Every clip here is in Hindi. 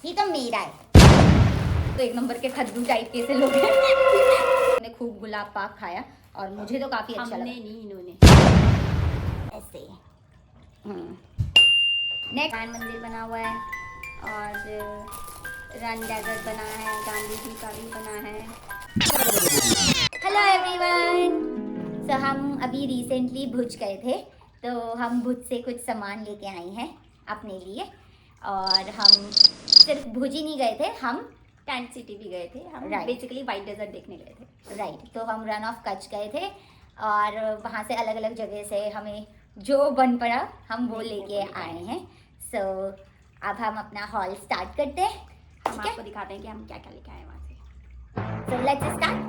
ये तो मेरा है। तो एक नंबर के खद्दू टाइप के से लोग हैं। मैंने खूब गुलाब पाक खाया और मुझे तो काफी अच्छा लगा। नहीं इन्होंने ऐसे नेक्स्ट मंदिर बना हुआ है और रन डैगर बना है, गांधी जी का भी बना है। Hello everyone. सो हम अभी रिसेंटली भुज गए थे, तो हम भुज से कुछ सामान लेके आए हैं अपने लिए। और हम सिर्फ भुज ही नहीं गए थे, हम टेंट सिटी भी गए थे। हम Right. बेसिकली वाइट डेजर्ट देखने गए थे। राइट। तो हम रन ऑफ कच्छ गए थे और वहाँ से अलग अलग जगह से हमें जो बन पड़ा हम वो लेके आए हैं। सो अब हम अपना हॉल स्टार्ट करते हैं। हम आपको दिखाते हैं कि हम क्या क्या लेके आए वहाँ से। So let's start.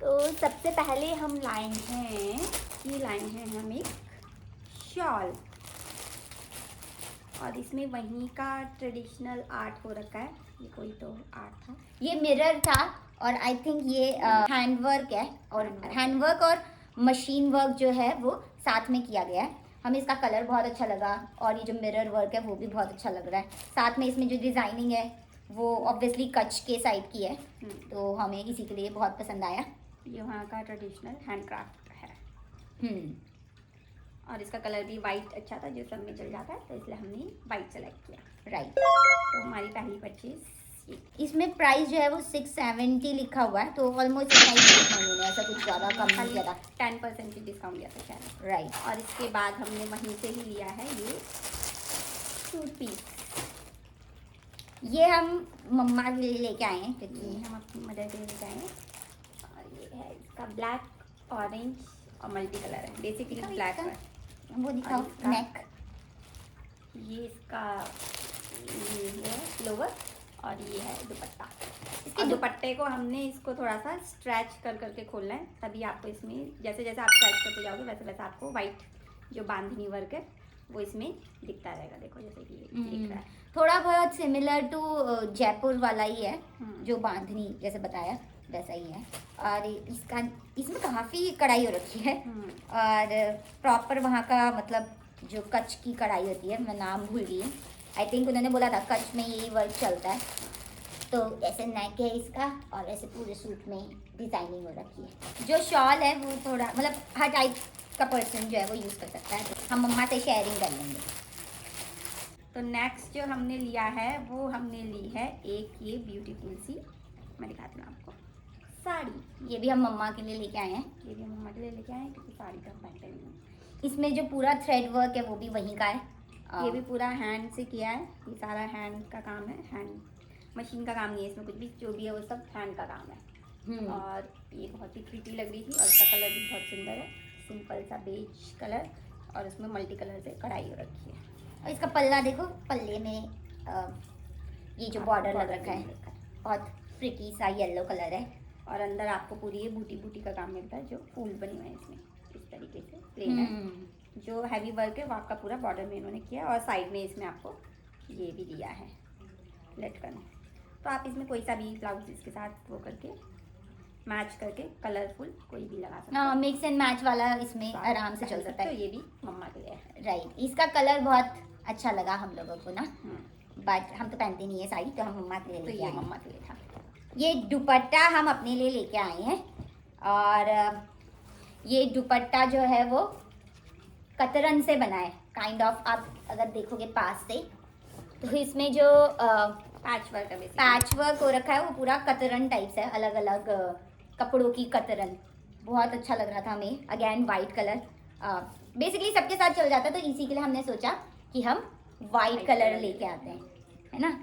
तो सबसे पहले हम लाए हैं, ये लाए हैं हम एक शॉल, और इसमें वहीं का ट्रेडिशनल आर्ट हो रखा है। ये कोई तो आर्ट था, ये मिरर था और आई थिंक ये हैंडवर्क है। और हैंडवर्क और मशीन वर्क जो है वो साथ में किया गया है। हमें इसका कलर बहुत अच्छा लगा और ये जो मिरर वर्क है वो भी बहुत अच्छा लग रहा है। साथ में इसमें जो डिज़ाइनिंग है वो ऑब्वियसली कच्छ के साइड की है, तो हमें इसी के लिए बहुत पसंद आया। ये वहाँ का ट्रेडिशनल हैंडक्राफ्ट है। हम्म और इसका कलर भी वाइट अच्छा था, जो सब में चल जाता है, तो इसलिए हमने वाइट सेलेक्ट किया। राइट। तो हमारी पहली परचेज, इसमें प्राइस जो है वो 670 लिखा हुआ है, तो ऑलमोस्ट इतना ही लिखा है उन्होंने, ऐसा कुछ ज़्यादा कम नहीं किया था। 10% की डिस्काउंट दिया था शायद। राइट। और इसके बाद हमने वहीं से ही लिया है ये सूट पीस। ये हम मम्मा के लिए लेके आए हैं क्योंकि ये हम अपनी मदर के लिए लेके आए हैं। और ये है इसका ब्लैक, ऑरेंज और मल्टी कलर है, बेसिकली ब्लैक है। वो दिखाओ नेक। ये इसका ये है फ्लोवर और ये है दुपट्टा। इसके दुपट्टे को हमने इसको थोड़ा सा स्ट्रेच कर करके खोलना है, तभी आपको इसमें जैसे जैसे आप स्ट्रेच करते जाओगे वैसे वैसे आपको वाइट जो बांधनी वर्क है वो इसमें दिखता रहेगा। देखो जैसे कि दिख रहा है, थोड़ा बहुत सिमिलर टू जयपुर वाला ही है, जो बांधनी जैसे बताया वैसा ही है। और इसमें काफ़ी कढ़ाई हो रखी है और प्रॉपर वहाँ का मतलब जो कच्छ की कढ़ाई होती है, मैं नाम भूल गई हूँ। आई थिंक उन्होंने बोला था कच्छ में यही वर्क चलता है। तो ऐसे नेक है इसका और ऐसे पूरे सूट में डिज़ाइनिंग हो रखी है। जो शॉल है वो थोड़ा मतलब हर टाइप का पर्सन जो है वो यूज़ कर सकता है, तो हम मम्मा से शेयरिंग कर लेंगे। तो नेक्स्ट जो हमने लिया है वो हमने ली है एक ये ब्यूटीफुल सी, मैं दिखाती हूँ आपको, साड़ी। ये भी हम मम्मा के लिए लेके आए हैं। ये भी हम मम्मा के लिए लेके आए हैं क्योंकि साड़ी का पहनते नहीं है। इसमें जो पूरा थ्रेड वर्क है वो भी वहीं का है। ये भी पूरा हैंड से किया है, ये सारा हैंड का काम है। हैंड मशीन का काम नहीं है इसमें, कुछ भी जो भी है वो सब हैंड का काम है। और ये बहुत ही प्रीटी लग रही थी और इसका कलर भी बहुत सुंदर है, सिंपल सा बेज कलर और उसमें मल्टी कलर से कढ़ाई हो रखी है। और इसका पल्ला देखो, पल्ले में ये जो बॉर्डर लग रखा है बहुत प्रिटी सा येलो कलर है। और अंदर आपको पूरी ये बूटी बूटी का काम मिलता है, जो फूल बने हुए हैं इसमें इस तरीके से प्लेन है। जो हैवी वर्क है वो आपका पूरा बॉर्डर में इन्होंने किया और साइड में इसमें आपको ये भी दिया है लटकन। तो आप इसमें कोई सा भी ब्लाउज इसके साथ वो करके मैच करके कलरफुल कोई भी लगा सकते हैं। मिक्स एंड मैच वाला इसमें आराम से चल सकता है। तो ये भी मम्मा के लिए है। राइट। इसका कलर बहुत अच्छा लगा हम लोगों को ना, बट हम तो पहनते नहीं है साड़ी, तो हम मम्मा के लिए लेके आए। मम्मा के लिए था। ये दुपट्टा हम अपने लिए लेके आए हैं और ये दुपट्टा जो है वो कतरन से बना है काइंड ऑफ। आप अगर देखोगे पास से तो इसमें जो पैच वर्क है, पैच वर्क हो रखा है वो पूरा कतरन टाइप से है, अलग अलग कपड़ों की कतरन। बहुत अच्छा लग रहा था हमें। अगेन वाइट कलर बेसिकली सबके साथ चल जाता है, तो इसी के लिए हमने सोचा कि हम वाइट कलर लेके आते हैं, है ना।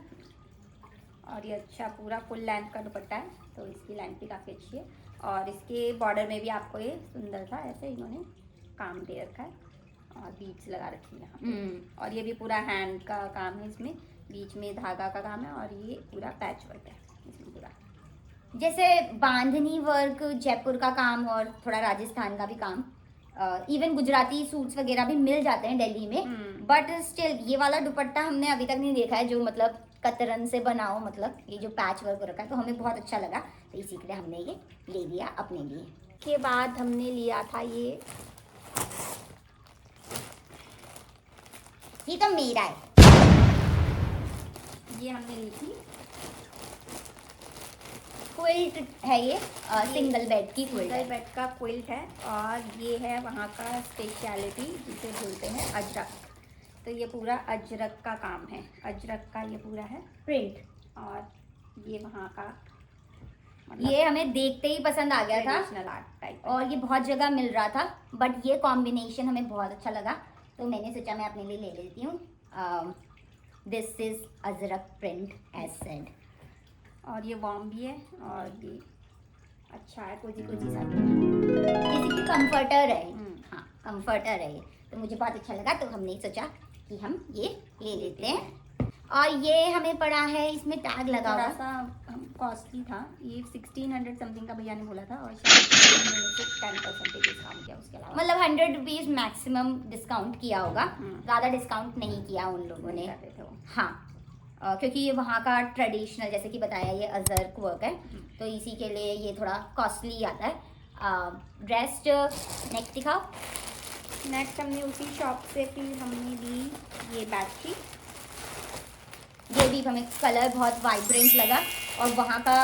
और ये अच्छा पूरा फुल लेंथ का दुपट्टा है, तो इसकी लेंथ भी काफ़ी अच्छी है। और इसके बॉर्डर में भी आपको ये सुंदर सा ऐसे इन्होंने काम दे रखा है और बीड्स लगा रखी है यहाँ पे। और ये भी पूरा हैंड का काम है, इसमें बीच में धागा का काम है और ये पूरा पैच वर्क है इसमें पूरा। जैसे बांधनी वर्क जयपुर का काम और थोड़ा राजस्थान का भी काम, इवन गुजराती सूट्स वगैरह भी मिल जाते हैं दिल्ली में, बट स्टिल ये वाला दुपट्टा हमने अभी तक नहीं देखा है जो मतलब कतरन से बनाओ, मतलब ये जो पैच वर्क हो रखा है, तो हमें बहुत अच्छा लगा, तो इसी के लिए हमने ये ले लिया अपने लिए। के बाद हमने लिया था ये तो मेरा है। ये हमने ली थी, क्विल्ट है ये, सिंगल बेड की क्विल्ट सिंगल है। बेड का क्विल्ट है। और ये है वहाँ का स्पेशलिटी जिसे बोलते हैं अजरक। तो ये पूरा अजरक का काम है, अजरक का ये पूरा है प्रिंट। और ये वहाँ का ये हमें देखते ही पसंद आ गया था ट्रेडिशनल आर्ट टाइप, और ये बहुत जगह मिल रहा था, बट ये कॉम्बिनेशन हमें बहुत अच्छा लगा, तो मैंने सोचा मैं अपने लिए ले लेती हूँ। This is Ajrak print as said. और ये वार्म भी है और ये अच्छा है, कोजी कोजी सा। बेसिकली कंफर्टर है। हम्म। हाँ, कंफर्टर है ये, तो मुझे बहुत अच्छा लगा, तो हमने सोचा कि हम ये ले लेते हैं। और ये हमें पड़ा है, इसमें टैग लगा थोड़ा हुआ, सा कॉस्टली था ये, 1600 समथिंग का भैया ने बोला था, और शायद मैंने से 10% डिस्काउंट किया उसके अलावा। मतलब 100 रुपीज मैक्सिमम डिस्काउंट किया होगा, ज़्यादा डिस्काउंट नहीं किया उन लोगों ने। कर रहे थे वो। हाँ, क्योंकि ये वहाँ का ट्रेडिशनल, जैसे कि बताया, ये अजरक वर्क है, तो इसी के लिए ये थोड़ा कॉस्टली आता है। ड्रेस नेक्स्ट दिखाओ। नेक्स्ट हमने उसी शॉप से फिर हमने ली ये बेडशीट। ये भी हमें कलर बहुत वाइब्रेंट लगा और वहाँ का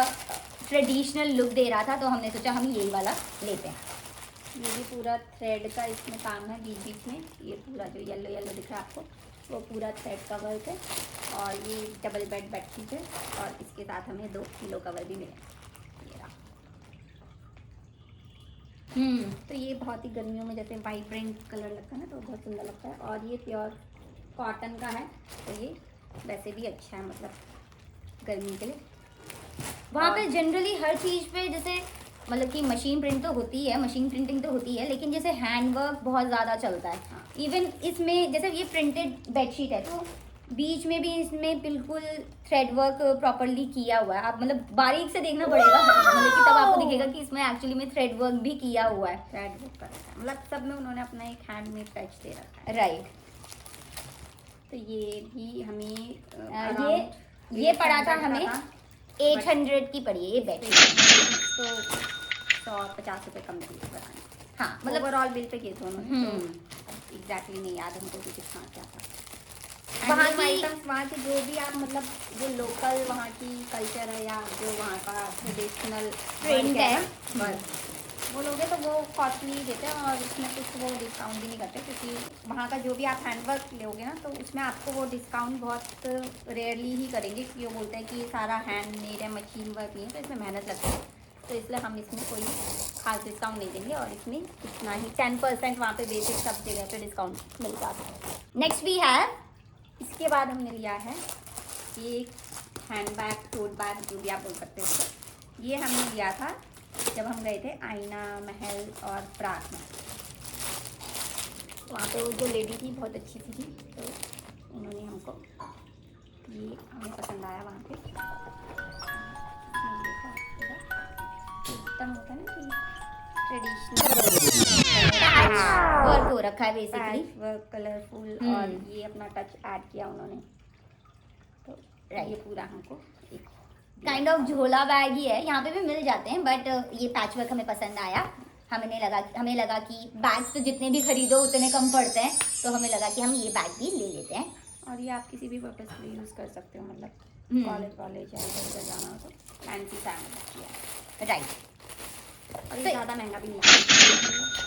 ट्रेडिशनल लुक दे रहा था, तो हमने सोचा हम यही वाला लेते हैं। ये भी पूरा थ्रेड का इसमें काम है, बीच बीच में ये पूरा जो येलो येलो दिख रहा है आपको, वो पूरा थ्रेड का वर्क है। और ये डबल बेड बेडशीट है और इसके साथ हमें 2 पिलो कवर भी मिले। ये रहा। तो ये बहुत ही गर्मियों में जैसे वाइब्रेंट कलर लगता है ना, तो बहुत सुंदर लगता है। और ये प्योर कॉटन का है, तो ये वैसे भी अच्छा है, मतलब गर्मी के लिए। वहाँ पे जनरली हर चीज़ पे जैसे मतलब कि मशीन प्रिंट तो होती है, मशीन प्रिंटिंग तो होती है, लेकिन जैसे हैंड वर्क बहुत ज़्यादा चलता है। हाँ। इवन इसमें जैसे ये प्रिंटेड बेडशीट है, तो बीच में भी इसमें बिल्कुल थ्रेड वर्क प्रॉपरली किया हुआ है। आप मतलब बारीक से देखना पड़ेगा, मतलब कि तब आपको दिखेगा कि इसमें एक्चुअली में थ्रेड वर्क भी किया हुआ है। थ्रेड वर्क का रखा है, मतलब सब में उन्होंने अपना एक हैंडमेड टच दे रखा है। राइट। तो ये भी हमें ये पड़ा था हमें 800 की पड़ी है ये बेडशीट। तो 150 रुपये कम थी बनाने। हाँ, मतलब मतलब ओवरऑल बिल पे किए थे उन्होंने, तो एग्जैक्टली नहीं याद हमको कि कितना क्या था। वहाँ वहाँ की- आइटम्स, वहाँ की जो भी आप मतलब जो लोकल वहाँ की कल्चर है या जो वहाँ का ट्रेडिशनल ट्रेंड है, वो लोग हैं, तो वो कॉस्टली देते हैं और उसमें कुछ वो डिस्काउंट भी नहीं करते, क्योंकि वहाँ का जो भी आप हैंडवर्क लोगे ना, तो उसमें आपको वो डिस्काउंट बहुत रेयरली ही करेंगे, क्योंकि वो बोलते हैं कि ये सारा हैंडमेड है, मशीन वर्क नहीं है, तो इसमें मेहनत लगती है, तो इसलिए हम इसमें कोई खास डिस्काउंट नहीं देंगे। और इसमें इतना ही 10% वहाँ पे बेसिक सब जगह पे डिस्काउंट मिल जाता है। नेक्स्ट वी हैव, इसके बाद हमने लिया है ये हैंड बैग, टोट बैग, जो भी आप बोल सकते हो उसको। ये हमने लिया था जब हम गए थे आईना महल और प्राग में। वहाँ पे वो जो लेडी थी बहुत अच्छी थी, तो उन्होंने हमको ये हमें पसंद आया वहाँ पे। एकदम होता है ना कि ट्रेडिशनल वर्क हो रखा है बेसिकली। वर्क, कलरफुल, और ये अपना टच ऐड किया उन्होंने, तो ये पूरा हमको एक काइंड ऑफ झोला बैग ही है, यहाँ पे भी मिल जाते हैं, बट ये पैच वर्क हमें पसंद आया। हमें लगा कि बैग्स तो जितने भी खरीदो उतने कम पड़ते हैं, तो हमें लगा कि हम ये बैग भी ले लेते हैं। और ये आप किसी भी पर्पज के लिए यूज़ कर सकते हो, मतलब कॉलेज या इधर उधर जाना हो तो फैंसी फैमिली। राइट। और ये ज़्यादा महंगा भी नहीं है,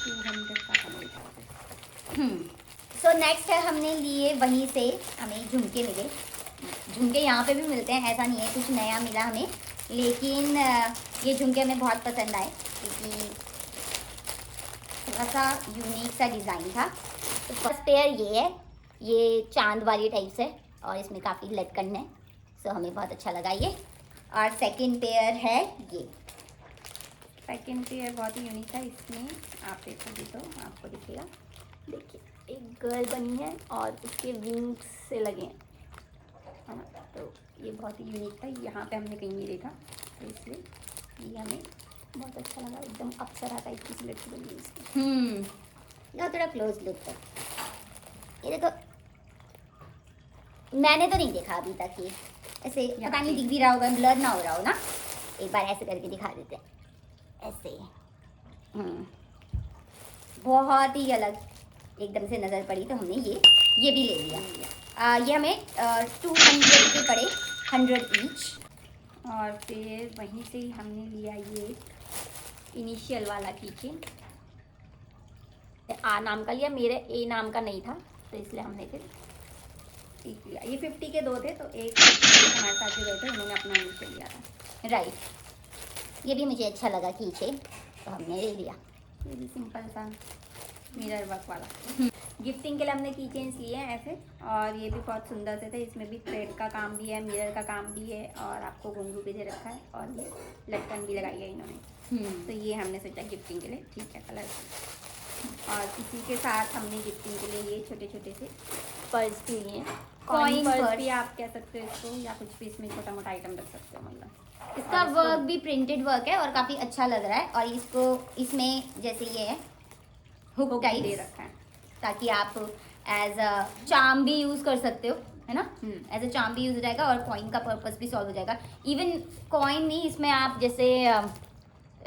200 का मिलता है। सो नेक्स्ट है, हमने लिए वहीं से हमें झुमके मिले। झुमके यहाँ पे भी मिलते हैं, ऐसा नहीं है कुछ नया मिला हमें, लेकिन ये झुमके हमें बहुत पसंद आए, क्योंकि थोड़ा सा यूनिक सा डिज़ाइन था। तो फर्स्ट पेयर ये है, ये चांद वाली टाइप से, और इसमें काफ़ी लटकन है, सो हमें बहुत अच्छा लगा ये। और सेकंड पेयर है ये। सेकेंड पेयर बहुत ही यूनिक था, इसमें आप देखोगे तो आपको दिखेगा, देखिए एक गर्ल बनी है और उसके विंग्स से लगे हैं, है ना, तो ये बहुत ही यूनिक था, यहाँ पे हमने कहीं नहीं देखा, तो इसलिए ये हमें बहुत अच्छा लगा। एकदम अप्सरा टाइप की लड़की बनी है इसकी। थोड़ा क्लोज लुक तक, ये देखो, मैंने तो नहीं देखा अभी तक ये, ऐसे पता नहीं दिख भी रहा होगा, ब्लर ना हो रहा हो ना, एक बार ऐसे करके दिखा देते हैं, ऐसे। बहुत ही अलग एकदम से नज़र पड़ी, तो हमने ये भी ले लिया। ये हमें 200 के पड़े, 100 ईच। और फिर वहीं से ही हमने लिया ये इनिशियल वाला कीचेन। आ नाम का लिया, मेरे ए नाम का नहीं था तो इसलिए हमने फिर एक लिया। ये 50 के 2 थे तो एक हमारे साथ जो गए थे उन्होंने अपना इनिशियल लिया था। राइट, ये भी मुझे अच्छा लगा कीचेन तो हमने ले लिया। ये भी सिंपल सा मिरर वर्क वाला। गिफ्टिंग के लिए हमने की चेन्स लिए हैं ऐसे, और ये भी बहुत सुंदर से थे। इसमें भी थ्रेड का काम भी है, मिरर का काम भी है, और आपको घुंघरू भी दे रखा है, और ये लटकन भी लगाई है इन्होंने। तो ये हमने सोचा गिफ्टिंग के लिए ठीक है कलर। और इसी के साथ हमने गिफ्टिंग के लिए ये छोटे छोटे से पर्स भी लिए हैं। कॉइन पर्स भी आप कह सकते हो इसको, या कुछ भी इसमें छोटा मोटा आइटम रख सकते हो। मतलब इसका वर्क भी प्रिंटेड वर्क है और काफ़ी अच्छा लग रहा है। और इसको इसमें जैसे ये है हुक टाइप दे रखा है ताकि आप एज अ चार्म भी यूज़ कर सकते हो, है ना। एज अ चार्म भी यूज़ हो जाएगा और कॉइन का पर्पस भी सॉल्व हो जाएगा। इवन कॉइन नहीं, इसमें आप जैसे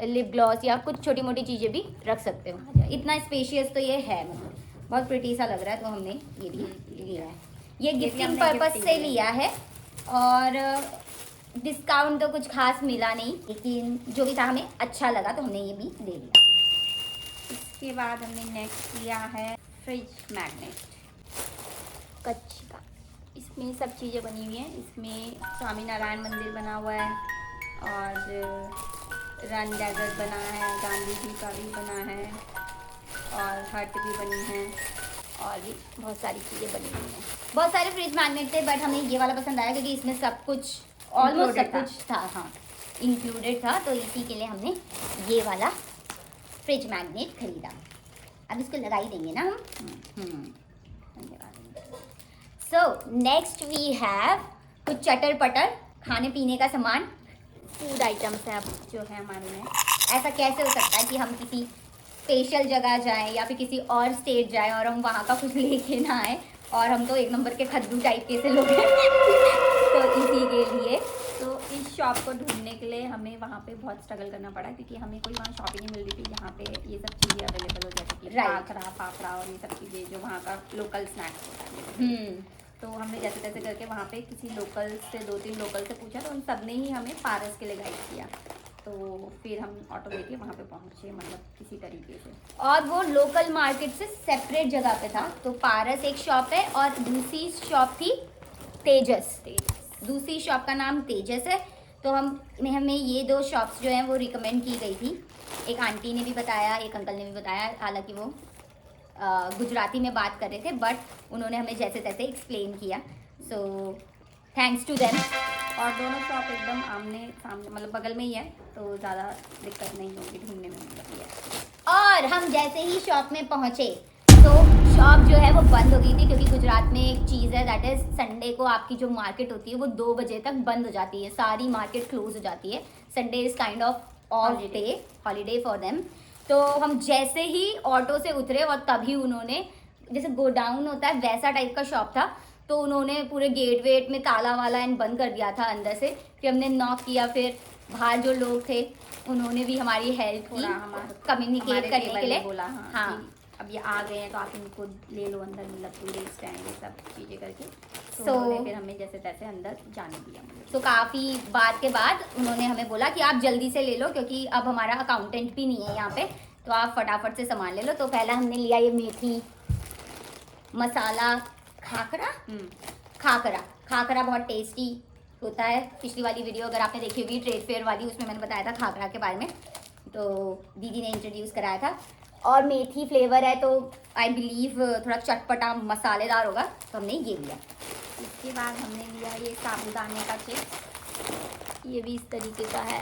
लिप ग्लॉस या कुछ छोटी मोटी चीज़ें भी रख सकते हो। इतना स्पेशियस तो ये है, मतलब बहुत प्रिटी सा लग रहा है। तो हमने ये भी लिया है, ये गिफ्टिंग पर्पस से लिया है। और डिस्काउंट तो कुछ खास मिला नहीं, लेकिन जो भी था हमें अच्छा लगा तो हमने ये भी ले लिया। इसके बाद हमने नेक्स्ट लिया है फ्रिज मैग्नेट कच्छ का। इसमें सब चीज़ें बनी हुई हैं। इसमें स्वामी नारायण मंदिर बना हुआ है, और रन डैगर बना है, गांधी जी का भी बना है, और हट भी बनी है, और भी बहुत सारी चीज़ें बनी हुई हैं। बहुत सारे फ्रिज मैग्नेट थे, बट हमें ये वाला पसंद आया क्योंकि इसमें सब कुछ ऑलमोस्ट सब कुछ था, हाँ इंक्लूडेड था। तो इसी के लिए हमने ये वाला फ्रिज मैग्नेट खरीदा। अब इसको लगा ही देंगे ना हम। सो नेक्स्ट वी हैव कुछ चटर पटर खाने पीने का सामान, फूड आइटम्स हैं अब जो है हमारे में। ऐसा कैसे हो सकता है कि हम किसी स्पेशल जगह जाएं या फिर किसी और स्टेट जाएं और हम वहाँ का कुछ लेके ना आए, और हम तो एक नंबर के खद्दू टाइप के से लोग हैं। तो इसी के लिए तो इस शॉप को ढूंढने के लिए हमें वहाँ पे बहुत स्ट्रगल करना पड़ा, क्योंकि हमें कोई वहाँ शॉपिंग नहीं मिल रही थी जहाँ पे ये सब चीज़ें अवेलेबल हो, जैसे कि खाखरा पापड़ा और ये सब चीज़ें जो वहाँ का लोकल स्नैक्स होता है। तो हमने जैसे तैसे करके वहाँ पे किसी लोकल से 2-3 लोकल से पूछा, तो उन सब ने ही हमें पारस के लिए गाइड किया। तो फिर हम ऑटो लेके वहाँ पे पहुँचे, मतलब किसी तरीके से। और वो लोकल मार्केट से सेपरेट जगह पे था। तो पारस एक शॉप है और दूसरी शॉप थी तेजस। दूसरी शॉप का नाम तेजस है। तो हमें ये 2 शॉप्स जो हैं वो रिकमेंड की गई थी। एक आंटी ने भी बताया, एक अंकल ने भी बताया, हालांकि वो गुजराती में बात कर रहे थे, बट उन्होंने हमें जैसे तैसे एक्सप्लेन किया। So thanks to them. और दोनों शॉप एकदम आमने सामने, मतलब बगल में ही है, तो ज़्यादा दिक्कत नहीं होगी ढूंढने में, मतलब ये। और हम जैसे ही शॉप में पहुँचे तो शॉप जो है वो बंद हो गई थी, क्योंकि गुजरात में एक चीज़ है दैट इज़ संडे को आपकी जो मार्केट होती है वो 2 बजे तक बंद हो जाती है, सारी मार्केट क्लोज हो जाती है। Sunday is kind of of day, holiday for them. तो हम जैसे ही ऑटो से उतरे और तभी उन्होंने, जैसे गोडाउन होता है वैसा टाइप का शॉप था, तो उन्होंने पूरे गेट वेट में ताला वाला एंड बंद कर दिया था अंदर से। फिर हमने नॉक किया, फिर बाहर जो लोग थे उन्होंने भी हमारी हेल्प की, कम्युनिकेट करने के लिए बोला हाँ अब ये आ गए हैं तो आप इनको ले लो अंदर, मतलब पूरे स्टैंड ये सब चीज़ें करके। So, फिर हमें जैसे तैसे अंदर जाने दिया। तो काफ़ी बात के बाद उन्होंने हमें बोला कि आप जल्दी से ले लो, क्योंकि अब हमारा अकाउंटेंट भी नहीं है यहाँ पे, तो आप फटाफट से सामान ले लो। तो पहला हमने लिया ये मेथी मसाला खाकरा बहुत टेस्टी होता है। पिछली वाली वीडियो अगर आपने देखी होगी ट्रेड फेयर वाली, उसमें मैंने बताया था खाकरा के बारे में, तो दीदी ने इंट्रोड्यूस कराया था। और मेथी फ्लेवर है तो आई बिलीव थोड़ा चटपटा मसालेदार होगा, तो हमने ये लिया। इसके बाद हमने लिया ये साबूदाने का चिप्स, ये भी इस तरीके का है।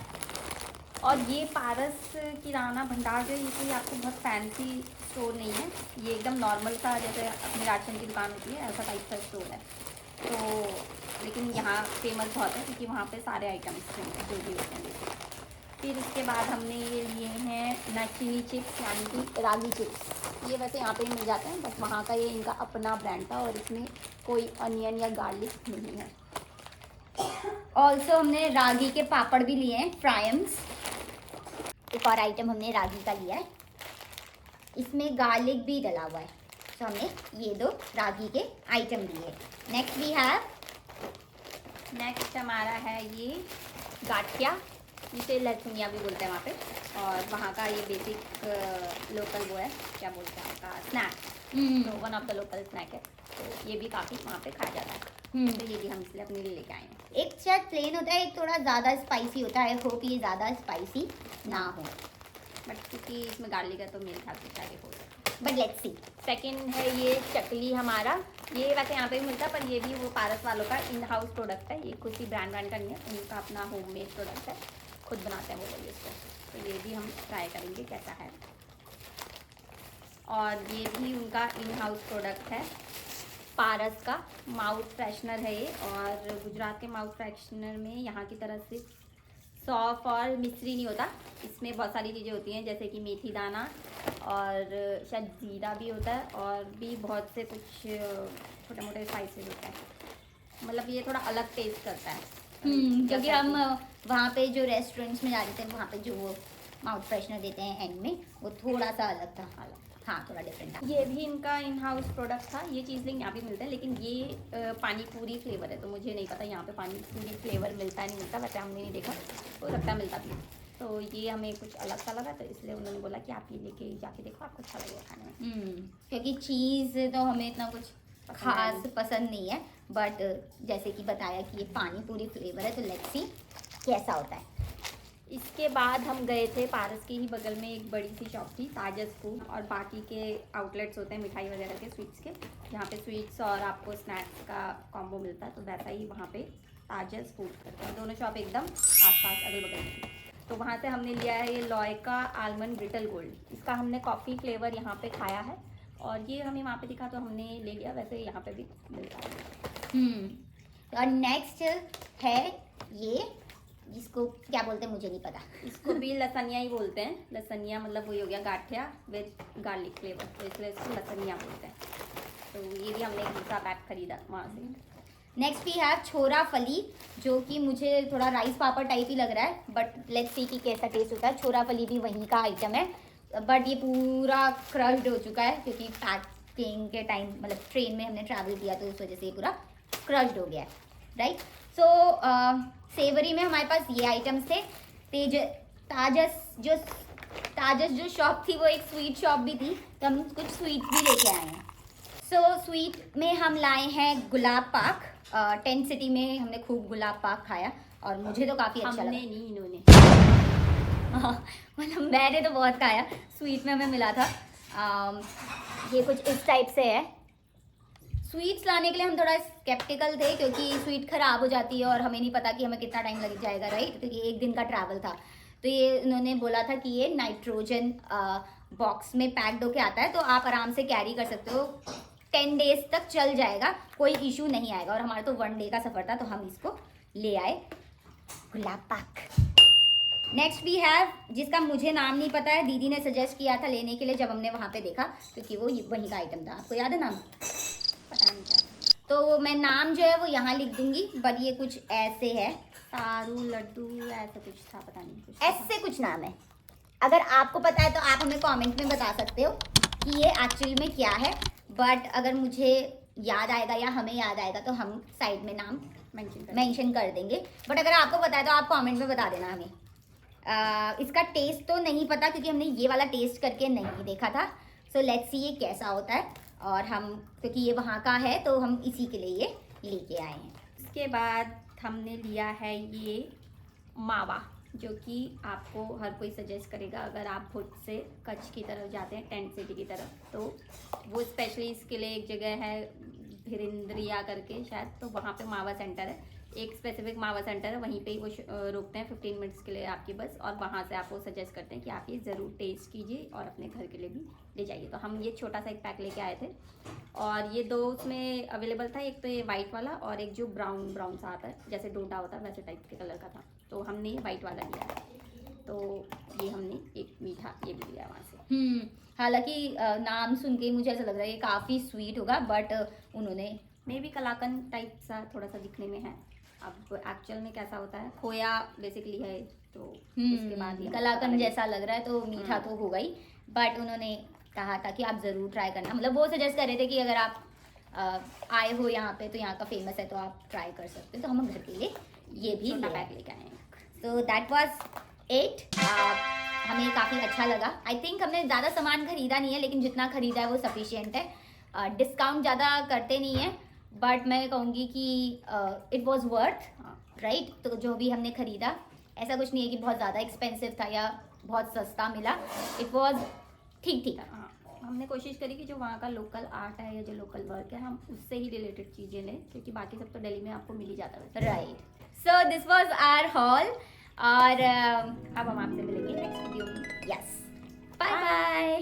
और ये पारस किराना भंडार जो है, ये कोई आपको बहुत फैंसी स्टोर नहीं है, ये एकदम नॉर्मल सा जैसे अपनी राशन की दुकान होती है ऐसा टाइप का स्टोर है। तो लेकिन यहाँ फेमस बहुत है क्योंकि वहाँ पे सारे आइटम्स जो भी होते हैं। फिर उसके बाद हमने ये लिए हैं नचीनी चिप्स, यानी कि रागी चिप्स। ये वैसे यहाँ पे ही मिल जाते हैं, बट वहाँ का ये इनका अपना ब्रांड था और इसमें कोई अनियन या गार्लिक नहीं है। ऑल्सो हमने रागी के पापड़ भी लिए हैं, फ्रायम्स। एक और आइटम हमने रागी का लिया है, इसमें गार्लिक भी डला हुआ है। तो हमने ये 2 रागी के आइटम लिए। नेक्स्ट वी हैव नेक्स्ट हमारा है ये गाठिया, जिसे लहसुनिया भी बोलते हैं वहाँ पे, और वहाँ का ये बेसिक लोकल वो है, क्या बोलते हैं आपका, स्नैक। तो one of the local snack है, तो ये भी काफ़ी वहाँ पे खाया जाता है। तो ये भी हम इसलिए अपने लिए लेके आए हैं। एक शायद प्लेन होता है, एक थोड़ा ज़्यादा स्पाइसी होता है। होप ये ज़्यादा स्पाइसी ना हो, बट क्योंकि इसमें गार्लिक है तो मेरे ख्याल से शायद हो जाए। But let's see. सेकंड है ये चकली हमारा, ये वैसे यहाँ पे भी मिलता है, पर ये भी वो पारस वालों का इन हाउस प्रोडक्ट है। ये किसी ब्रांड का नहीं है, उनका अपना होममेड प्रोडक्ट है, खुद बनाते हैं वो लोग इसको। तो ये भी हम ट्राई करेंगे कैसा है। और ये भी उनका इन हाउस प्रोडक्ट है, पारस का माउथ फ्रेशनर है ये। और गुजरात के माउथ फ्रेशनर में यहाँ की तरह से सौंफ और मिश्री नहीं होता, इसमें बहुत सारी चीज़ें होती हैं, जैसे कि मेथी दाना और शायद जीरा भी होता है, और भी बहुत से कुछ छोटे मोटे स्पाइसेस होते हैं। मतलब ये थोड़ा अलग टेस्ट करता है। क्योंकि हम वहाँ पे जो रेस्टोरेंट्स में जाते थे, वहाँ पे जो वो माउथ फ्रेशनर देते हैं एंड में, वो थोड़ा सा अलग था। हाँ, थोड़ा डिफरेंट था। ये भी इनका इन हाउस प्रोडक्ट था। ये चीज़ यहाँ भी मिलता है, लेकिन ये पानी पूरी फ्लेवर है, तो मुझे नहीं पता यहाँ पे पानी पूरी फ्लेवर मिलता है नहीं मिलता, वैसे हमने नहीं देखा, हो सकता है मिलता भी। तो ये हमें कुछ अलग सा लगा, तो इसलिए उन्होंने बोला कि आप ये लेके जाके देखो, आपको अच्छा लगेगा खाने में। क्योंकि चीज़ तो हमें इतना कुछ खास पसंद नहीं है, बट जैसे कि बताया कि ये पानी पूरी फ्लेवर है, तो लेट्स सी कैसा होता है। इसके बाद हम गए थे पारस के ही बगल में एक बड़ी सी शॉप थी, ताजस फूड, और बाकी के आउटलेट्स होते हैं मिठाई वगैरह के, स्वीट्स के, जहाँ पे स्वीट्स और आपको स्नैक्स का कॉम्बो मिलता है। तो वैसा ही वहाँ पे ताजस फूड करते हैं। दोनों शॉप एकदम आसपास अगल बगल में थी। तो वहाँ से हमने लिया है ये लॉयका आलमंड ब्रिटल गोल्ड। इसका हमने कॉफ़ी फ्लेवर यहाँ पे खाया है, और ये हमें वहाँ पे दिखा तो हमने ले लिया। वैसे यहाँ पे भी मिलता है। और नेक्स्ट है ये, जिसको क्या बोलते हैं मुझे नहीं पता। इसको भी लसनिया ही बोलते हैं। लसनिया मतलब वही हो गया गाठिया विद गार्लिक फ्लेवर, तो इसलिए इसको लसनिया बोलते हैं। तो ये भी हमने एक दूसरा पैक खरीदा वहाँ से। नेक्स्ट भी है छोरा फली, जो कि मुझे थोड़ा राइस पापड़ टाइप ही लग रहा है, बट लेट्स सी कि कैसा टेस्ट होता है। छोरा फली भी वहीं का आइटम है, बट ये पूरा क्रश्ड हो चुका है, क्योंकि पैकिंग के टाइम मतलब ट्रेन में हमने ट्रैवल किया, तो उस वजह से ये पूरा क्रश्ड हो गया है, राइट। सो सेवरी में हमारे पास ये आइटम्स थे। ताजस जो शॉप थी वो एक स्वीट शॉप भी थी, तो हम कुछ स्वीट्स भी लेके आए हैं। सो स्वीट में हम लाए हैं गुलाब पाक। टेंट सिटी में हमने खूब गुलाब पाक खाया, और मुझे तो काफ़ी अच्छा लगा। हमने नहीं, इन्होंने। मतलब मैंने तो बहुत खाया, स्वीट में हमें मिला था। ये कुछ इस टाइप से है। स्वीट्स लाने के लिए हम थोड़ा स्केप्टिकल थे, क्योंकि स्वीट ख़राब हो जाती है और हमें नहीं पता कि हमें कितना टाइम लग जाएगा, राइट। तो ये एक दिन का ट्रैवल था, तो ये उन्होंने बोला था कि ये नाइट्रोजन बॉक्स में पैक्ड होके आता है, तो आप आराम से कैरी कर सकते हो, 10 डेज तक चल जाएगा, कोई इशू नहीं आएगा। और हमारा तो 1 डे का सफ़र था, तो हम इसको ले आए, गुलाब पाक। नेक्स्ट भी है, जिसका मुझे नाम नहीं पता है, दीदी ने सजेस्ट किया था लेने के लिए जब हमने वहाँ पे देखा, क्योंकि वो वहीं का आइटम था। आपको याद है नाम? पता नहीं क्या, तो मैं नाम जो है वो यहाँ लिख दूंगी, बट ये कुछ ऐसे है, सारू लड्डू ऐसा कुछ था, पता नहीं कुछ ऐसे कुछ नाम है। अगर आपको पता है तो आप हमें कमेंट में बता सकते हो कि ये एक्चुअली में क्या है, बट अगर मुझे याद आएगा या हमें याद आएगा तो हम साइड में नाम मेंशन कर देंगे। बट अगर आपको पता है तो आप कमेंट में बता देना हमें। इसका टेस्ट तो नहीं पता, क्योंकि हमने ये वाला टेस्ट करके नहीं देखा था। सो लेट्स सी ये कैसा होता है, और हम क्योंकि ये वहाँ का है तो हम इसी के लिए ये लेके आए हैं। इसके बाद हमने लिया है ये मावा, जो कि आपको हर कोई सजेस्ट करेगा अगर आप खुद से कच्छ की तरफ जाते हैं, टेंट सिटी की तरफ, तो वो स्पेशली इसके लिए एक जगह है भिरिंद्रिया करके शायद, तो वहाँ पे मावा सेंटर है, एक स्पेसिफिक मावा सेंटर है, वहीं पे ही वो रोकते हैं 15 मिनट्स के लिए आपकी बस, और वहाँ से आपको सजेस्ट करते हैं कि आप ये ज़रूर टेस्ट कीजिए और अपने घर के लिए भी ले जाइए। तो हम ये छोटा सा एक पैक लेके आए थे, और ये 2 उसमें अवेलेबल था, एक तो ये वाइट वाला और एक जो ब्राउन ब्राउन सा आता है, जैसे डोडा होता है वैसे टाइप के कलर का था, तो हमने ये वाइट वाला लिया है। तो ये हमने एक मीठा ये भी लिया वहाँ से। हालांकि नाम सुन के मुझे ऐसा लग रहा है ये काफ़ी स्वीट होगा, बट उन्होंने मे बी कलाकंद टाइप सा थोड़ा सा दिखने में है, अब एक्चुअल में कैसा होता है, खोया बेसिकली है, तो उसके बाद कलाकंद जैसा लग रहा है, तो मीठा तो होगा ही, बट उन्होंने कहा था कि आप ज़रूर ट्राई करना। मतलब वो सजेस्ट कर रहे थे कि अगर आप आए हो यहाँ पे तो यहाँ का फेमस है तो आप ट्राई कर सकते हो। तो हम घर के लिए ये भी छोटा ले पैक आए। लेके आए हैं। So that was it. हमें काफ़ी अच्छा लगा। आई थिंक हमने ज़्यादा सामान खरीदा नहीं है, लेकिन जितना खरीदा है वो सफिशिएंट है। डिस्काउंट ज़्यादा करते नहीं है, बट मैं कहूँगी कि इट वॉज वर्थ राइट। तो जो भी हमने खरीदा, ऐसा कुछ नहीं है कि बहुत ज़्यादा एक्सपेंसिव था या बहुत सस्ता मिला। इट वॉज ठीक ठीक। हाँ, हमने कोशिश करी कि जो वहाँ का लोकल आर्ट है या जो लोकल वर्क है हम उससे ही रिलेटेड चीज़ें लें, क्योंकि बाकी सब तो दिल्ली में आपको मिल ही जाता है। Right. So this was our hall और अब हम आपसे मिलेंगे नेक्स्ट वीडियो में। Yes, bye bye.